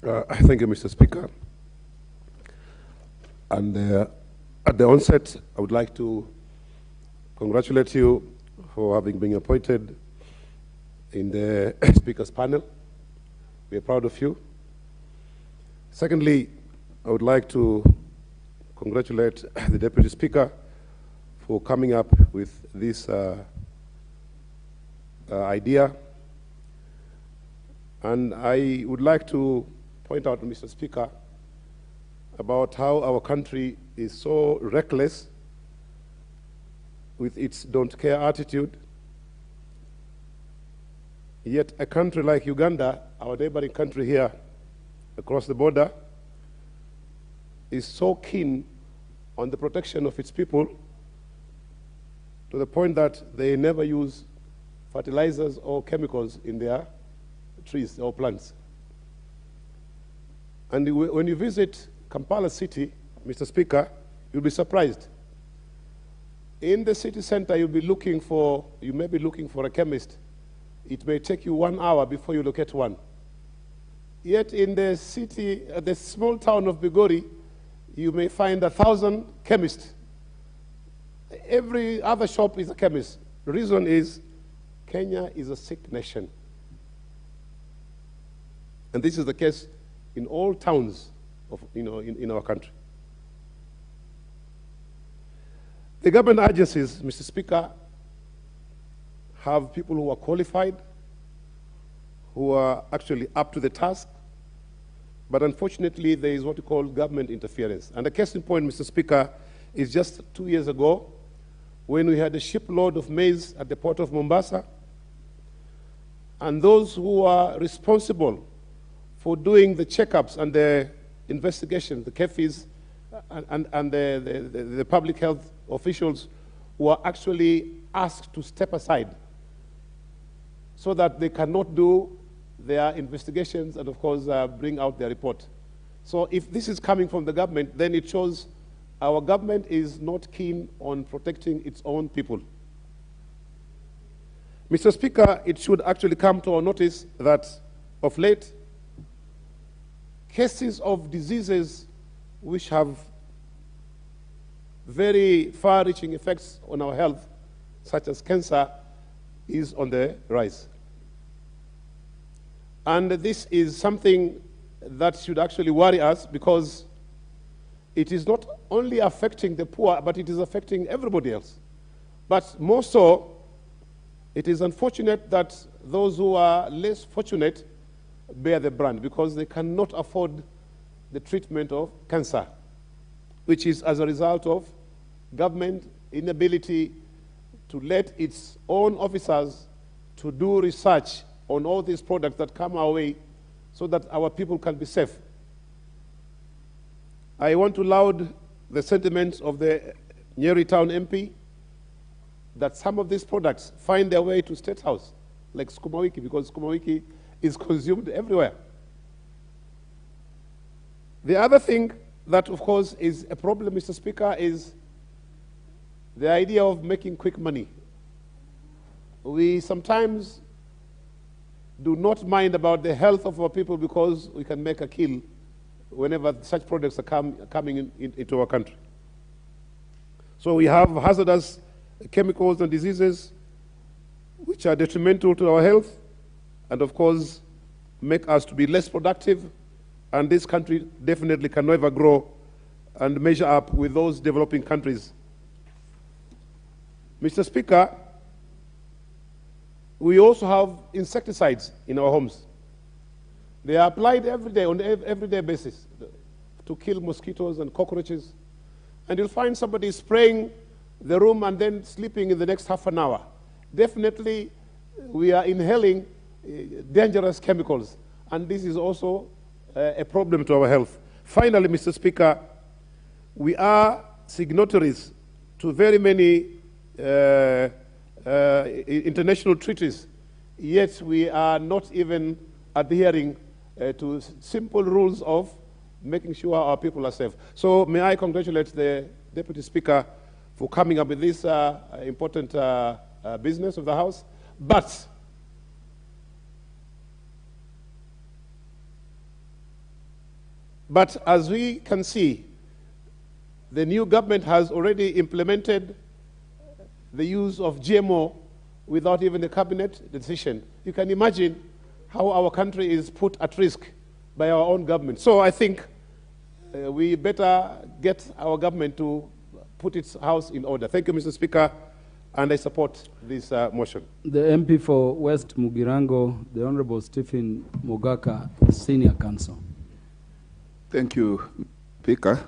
Thank you, Mr. Speaker. And at the onset, I would like to congratulate you for having been appointed in the Speaker's panel. We are proud of you. Secondly, I would like to congratulate the Deputy Speaker for coming up with this idea. And I would like to point out, Mr. Speaker, about how our country is so reckless with its don't care attitude. Yet a country like Uganda, our neighboring country here across the border, is so keen on the protection of its people to the point that they never use fertilizers or chemicals in their trees or plants. And when you visit Kampala city, Mr. Speaker, you'll be surprised. In the city center, you may be looking for a chemist. It may take you 1 hour before you locate one. Yet in the city, the small town of Bigori, you may find 1,000 chemists. Every other shop is a chemist. The reason is Kenya is a sick nation. And this is the case in all towns in our country. The government agencies, Mr. Speaker, have people who are qualified, who are actually up to the task, but unfortunately there is what we call government interference. And the case in point, Mr. Speaker, is just 2 years ago when we had a shipload of maize at the port of Mombasa, and those who are responsible for doing the checkups and the investigation, the KEFIs and the public health officials were actually asked to step aside so that they cannot do their investigations and, of course, bring out their report. So if this is coming from the government, then it shows our government is not keen on protecting its own people. Mr. Speaker, it should actually come to our notice that of late, cases of diseases which have very far-reaching effects on our health, such as cancer, is on the rise. And this is something that should actually worry us, because it is not only affecting the poor, but it is affecting everybody else. But more so, it is unfortunate that those who are less fortunate bear the brunt, because they cannot afford the treatment of cancer, which is as a result of government inability to let its own officers to do research on all these products that come our way so that our people can be safe. I want to laud the sentiments of the Nyeri Town MP that some of these products find their way to State House, like sukuma wiki, because sukuma wiki is consumed everywhere. The other thing that, of course, is a problem, Mr. Speaker, is the idea of making quick money. We sometimes do not mind about the health of our people because we can make a kill whenever such products are coming into our country. So we have hazardous chemicals and diseases which are detrimental to our health, and of course make us to be less productive, and this country definitely can never grow and measure up with those developing countries. Mr. Speaker, we also have insecticides in our homes. They are applied every day, on an everyday basis, to kill mosquitoes and cockroaches. And you'll find somebody spraying the room and then sleeping in the next half an hour. Definitely, we are inhaling dangerous chemicals, and this is also a problem to our health. Finally, Mr. Speaker, we are signatories to very many international treaties, yet we are not even adhering to simple rules of making sure our people are safe. So may I congratulate the Deputy Speaker for coming up with this important business of the House. But But as we can see, the new government has already implemented the use of GMO without even a cabinet decision. You can imagine how our country is put at risk by our own government. So I think we better get our government to put its house in order. Thank you, Mr. Speaker, and I support this motion. The MP for West Mugirango, the Honorable Stephen Mogaka, Senior Counsel. Thank you, Speaker.